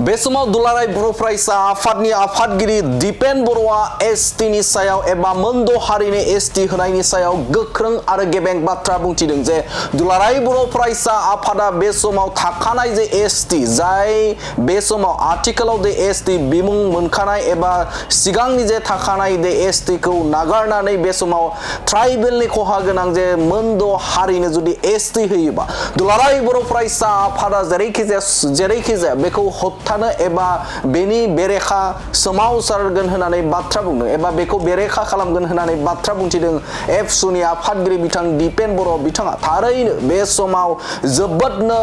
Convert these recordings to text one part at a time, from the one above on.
बे समाव दुलाराय बर' फरायसा आफादनि आफादगिरि दिपेन बर'आ एसटि नि सायाव एबा मोनद' हारिनि एसटि होनायनि सायाव गोख्रों आरो गेबें बाथ्रा बुंथिदों जे दुलाराय बर' फरायसा आफादा बे समाव थाखानाय जे एसटि जाय बे समाव आथिखालाव जे एसटि बिमुं मोनखानाय एबा सिगांनि जे थाखानाय जे एसटि खौ नागारनानै बे समाव ट्राइबेलनि खहा गोनां जे मोनद' हारिनो जुदि एसटि होयोबा दुलाराय बर' फरायसा आफादा जेरैखिजाया बेखौ होबथानो एबा बेनि बेरेखा सोमावसारगोन होननानै बाथ्रा बुंदों एबा बेखौ बेरेखा खालामगोन होननानै बाथ्रा बुंथिदों एबसुनि आफादगिरि बिथां दिपेन बर' बिथाङा थारैनो बे समाव जोबोदनो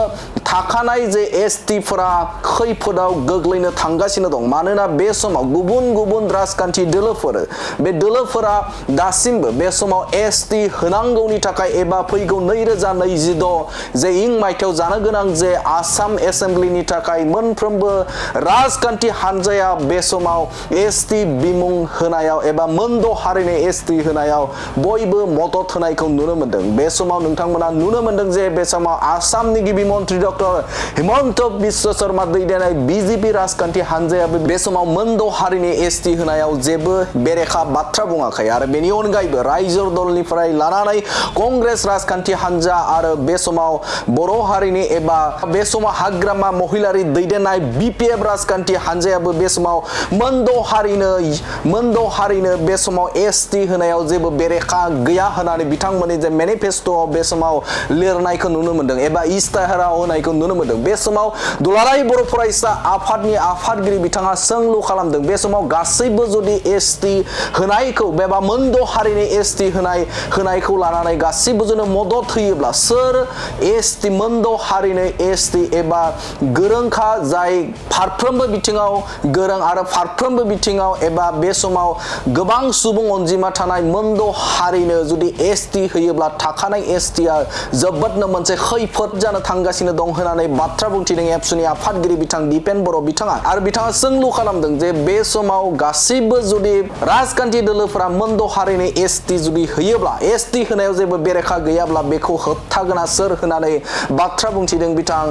थाखानाय जे एसटिफोरा खैफोदाव गोग्लैनो थांगासिनो दं मानोना बे समाव गुबुन गुबुन राजखान्थि बे दोलोफोरा दासिमबो बे समाव एसटि होनांगौनि थाखाय एबा फैगौ 2026 जे इं मायथाइयाव जानो गोनां जे आसाम एसेम्ब्लिनि थाखाय मोनफ्रोमबो राजखान्थि हानजाया बे समाव एसटि बिमुं होनायाव एबा मोनद' हारिनि एसटि होनायाव बयबो मदद होनायखौ नुनो मोनदों। बे समाव नोंथांमोना नुनो मोनदों जे बे समाव आसामनि गिबि मन्त्रि डक्टर हिमन्त बिश्व शर्मा दैदेननाय बिजेपि राजखान्थि हानजायाबो बे समाव मोनद' हारिनि एसटि होनायाव जेबो बेरेखा बाथ्रा बुङाखै आरो बेनि अनगायैबो रायजो दलनिफ्राय लानानै कंग्रेस राजखान्थि हानजा आरो बे समाव बर' हारिनि एबा बे समाव हाग्रामा महिलारि दैदेननाय बिपिएफ राजखान्थि हानजायाबो बे समाव मोनद' हारिनो बे समाव एसटि होनायाव जेबो बेरेखा गैया होननानै बिथांमोननि जे मेनिफेस्ट'आव बे समाव लिरनायखौ नुनो मोनदों एबा इस्ताहाराव होनायखौ नुनो मोनदों। बे समाव दुलाराय बर' फरायसा आफादनि आफादगिरि बिथाङा सोंलु खालामदों बे समाव गासैबो जुदि एसटि होनायखौ एबा मोनद' हारिनि एसटि होनायखौ लानानै गासैबो जोंनो मदद होयोब्ला सोर एसटि मोनद' हारिनो एसटि एबा गोरोंखा जाय फारफ्रोमबो बिथिङाव गोरों आरो फारफ्रोमबो बिथिङाव एबा बे समाव गोबां सुबुं अनजिमा थानाय मोनद' हारिनो जुदि एसटि होयोब्ला थाखानाय एसटिआ जोबोदनो मोनसे खैफोद जानो थांगासिनो दं होननानै बाथ्रा बुंथिदों एबसुनि आफादगिरि बिथां दिपेन बर' बिथाङा आरो बिथाङा सोंलु खालामदों जे बे समाव गासैबो जुदि राजखान्थि दोलोफोरा मोनद' हारिनि एसटि जुदि होयोब्ला एसटि होनायाव जेबो बेरेखा गैयाब्ला बेखौ होबथागोना सोर होननानै बाथ्रा बुंथिदों बिथां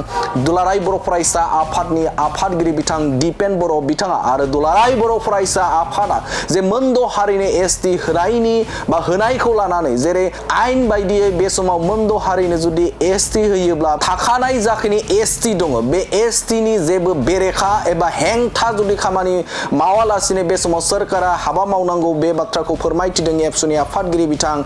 दुलाराय बर' फरायसा आफादनि आफादगिरि बिथां दिपेन बर' बिथाङा आरो दुलाराय बर' फरायसा आफादा जे मोनद' हारिनि एसटि होनायखौ लानानै जेरै आयेन बायदियै बे समाव मोनद' हारिनो जुदि एसटि होयोब्ला थाखानाय जाखिनि एसटि दङ बे एसटि नि जेबो बेरेखा एबा हेंथा जुदि खामानि मावालासिनो बे समाव सोरखारा हाबा मावनांगौ बे बाथ्राखौ फोरमायथिदों एबसुनि आफादगिरि बिथां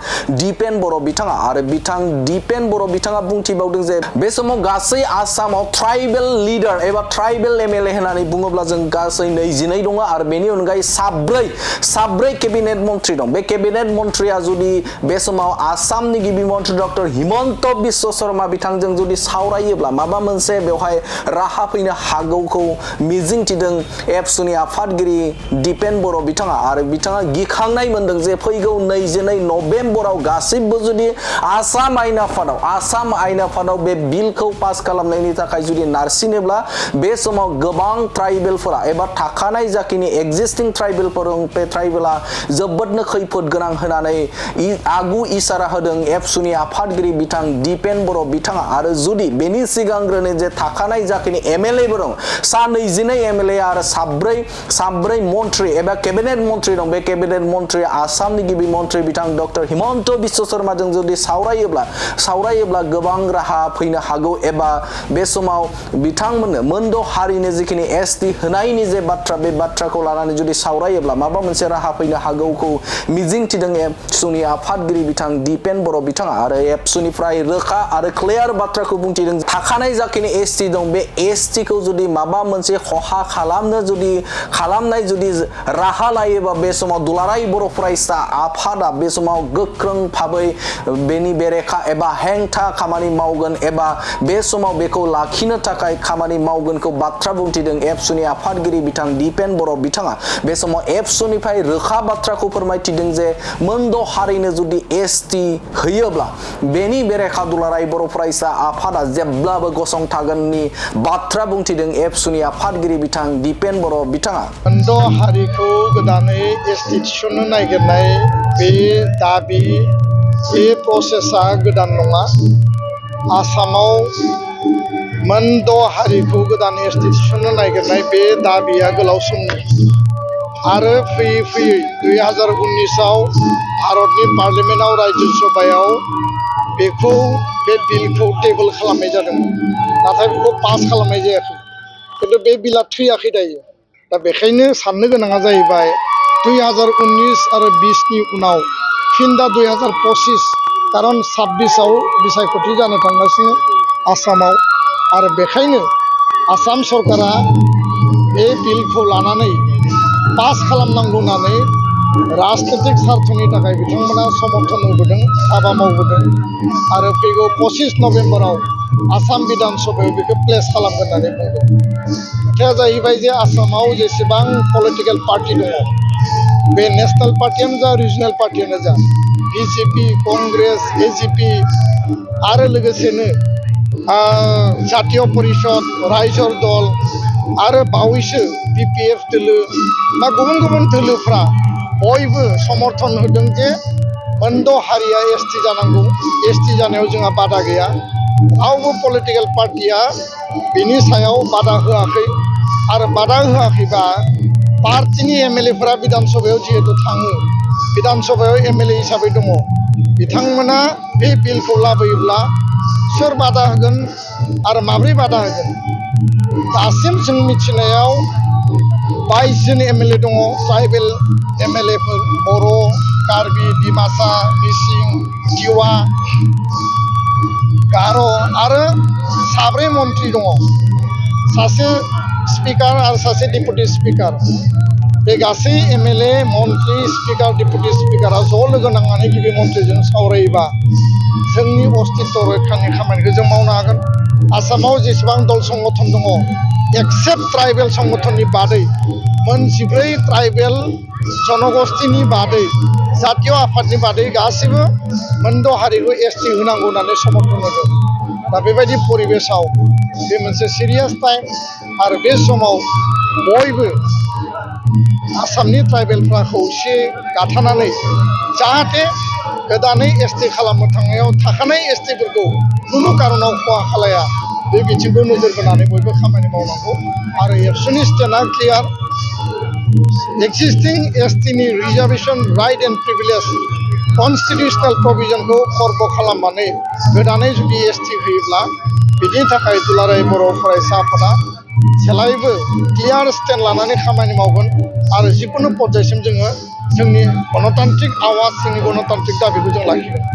दिपेन बर' बिथाङा आरो बिथां दिपेन बर' बिथाङा बुंथिबावदों जे बे समाव गासै आसामाव ट्राइबेल लिडार एबा ट्राइबेल एमएलए होननानै बुङोब्ला जों गासै 22 दङ आरो बेनि अनगायै साब्रै केबिनेट मन्त्रि दं। बे केबिनेट मन्त्रिया जुदि बे समाव आसामनि गिबि मन्त्रि डक्टर हिमन्त बिश्व शर्मा बिथांजों जुदि सावरायोब्ला माबा मोनसे बेवहाय राहा फैनो हागौखौ मिजिंथिदों एबसुनि आफादगिरि दिपेन बर' बिथाङा आरो बिथाङा गिखांनाय मोनदों जे फैगौ 22 नभेम्बराव गासिबो जुदि आसाम आयेन आफादाव बे बिलखौ पास खालामनायनि थाखाय जुदि नारसिनोब्ला बे समाव गोबां ट्राइबेलफोरा एबा थाखानाय जाखिनि एक्जिस्टिं ट्राइबेलफोर दं बे ट्राइबेला जोबोदनो खैफोद गोनां होननानै आगु इसारा होदों एबसुनि आफादगिरि बिथां दिपेन बर' बिथाङा आरो जुदि बेनि सिगांग्रोनो जे थाखानाय जाखिनि एमएलए दं सा 22 एमएलए आरो साब्रै मन्त्रि एबा केबिनेट मन्त्रि दं बे केबिनेट मन्त्रि आसामनि गिबि मन्त्रि बिथां डक्टर हिमन्त बिश्व शर्माजों जुदि सावरायोब्ला गोबां राहा फैनो हागौ एबा बे समाव बिथांमोननो मोनद' हारिनो जिखिनि एसटि होनायनि जे बाथ्रा बे बाथ्राखौ लानानै जुदि सावरायोब्ला माबा मोनसे राहा फैनो हागौखौ मिजिंथिदों एबसुनि आफादगिरि बिथां दिपेन बर' बिथाङा आरो एबसुनिफ्राय रोखा आरो क्लियार बाथ्राखौ बुंथिदों थाखानाय जाखिनि एसटि दं बे एसटि खौ जुदि माबा मोनसे खहा खालामनाय जुदि राहा लायोबा बे समाव दुलाराय बर' फरायसा आफादा बे समाव गोख्रों भाबै बेनि बेरेखा एबा हेंथा खामानि मावगोन एबा बे समाव बेखौ लाखिनो थाखाय खामानि मावगोनखौ बाथ्रा बुंथिदों एबसुनि आफादगिरि बिथां दिपेन बर' बिथाङा बे समाव एबसुनिफ्राय रोखा बाथ्राखौ फोरमायथिदों जे मोनद' हारिनो जुदि एसटि होयोब्ला बेनि बेरेखा दुलाराय बर' फरायसा आफादा जेब्लाबो गसंथागोननि बाथ्रा बुंथिदों एबसुनि आफादगिरि बिथां दिपेन बर' बिथाङा मोनद' हारिखौ गोदानै एसटि थिसननो नागिरनाय बे दाबि बे प्रसेसा गोदान नङा। आसामाव मोनद' हारिखौ गोदान एसटि थिसननो नागिरनाय बे दाबिया गोलाव समनि आरो फैयै फैयै 2019आव भारतनि पार्लियामेन्टआव रायजोसभायाव बेखौ बे बिलखौ टेबोल खालामनाय जादोंमोन नाथाय बेखौ पास खालामनाय जायाखै खिन्थु बे बिला थैयाखै दायो दा बेखायनो साननो गोनाङा जाहैबाय 2019 आरो 20नि उनाव फिन दा 2025 खारन 26आव बिसायख'थि जानो थांगासिनो आसामाव आरो बेखायनो आसाम सरकारा बे बिलखौ लानानै पास खालामनांगौ होननानै राजनितिक स्वार्थनि थाखाय बिथांमोना समर्थन होबोदों हाबा मावबोदों आरो फैगौ 25 नभेम्बराव आसाम बिधान सभायाव बेखौ प्लेस खालामगोन होननानै बुंदों खोथाया जाहैबाय जे आसामाव जेसेबां पलिटिकेल पार्टि दङ बे नेशनेल पार्टियानो जा रिजनेल पार्टियानो जा बिजेपि कंग्रेस एजिपि आरो लोगोसेनो जातीय परिषद रायजोर दल आरो बावैसो बिपिएफ दोलो बा गुबुन गुबुन दोलोफ्रा बयबो समर्थन होदों जे मोनद' हारिया एसटि जानांगौ एसटि जानायाव जोंहा बादा गैया रावबो पलिटिकेल पार्टिया बिनि सायाव बादा होआखै आरो बादा होआखैबा पार्टिनि एमएलएफोरा बिधान सभायाव जिहेतु थाङो बिधान सभायाव एमएलए हिसाबै दङ बिथांमोना बे बिलखौ लाबोयोब्ला सोर बादा होगोन आरो माब्रै बादा होगोन दासिम जों मिथिनायाव 22 जन एमएलए दङ ट्राइबेल एमएलएफोर बर' कार्बि डिमासा मिसिं टिवा गार' आरो 3 मन्थ्रि दङ सासे स्पिकार आरो सासे डेपुटि स्पिकार बे गासै एमएलए मन्थ्रि स्पिकार डेपुटि स्पिकारा ज' लोगो नांनानै गिबि मन्थ्रिजों सावरायोबा जोंनि अस्तित्व रैखानि खामानिखौ जों मावनो हागोन आसामाव जेसेबां दल संगठन दङ एक्सेप्ट ट्राइबेल संगठननि बादै मोन 14 ट्राइबेल जनगोष्ठीनि बादै जातीय आफादनि बादै गासैबो मोनद' हारिखौ एसटि होनांगौ होननानै समर्थन होदों दा बेबायदि परिबेसाव बे मोनसे सिरियास टाइम आरो बे समाव बयबो आसामनि ट्राइबेलफ्रा खौसे गाथानानै जाहाथे गोदानै एसटि खालामनो थांनायाव थाखानाय एसटिफोरखौ खुनु कारनाव खहा खालाया बे बिथिंखौ नोजोर बोनानै बयबो खामानि मावनांगौ आरो एबसुनि स्टेन्डआ क्लियार एक्जिस्टिं एसटिनि reservation right and privilege constitutional प्रभिजनखौ खर्ब खालामनानै गोदानै जुदि एसटि होयोब्ला बिनि थाखाय दुलाराय बर' फरायसा आफादा जेब्लायबो क्लियार स्टेन्ड लानानै खामानि मावगोन आरो जिकुनु पର୍ଯ୍यायसिम जोङो जोंनि गणतान्त्रिक आवाज जोंनि गणतान्त्रिक दाबिखौ जों लाखिगोन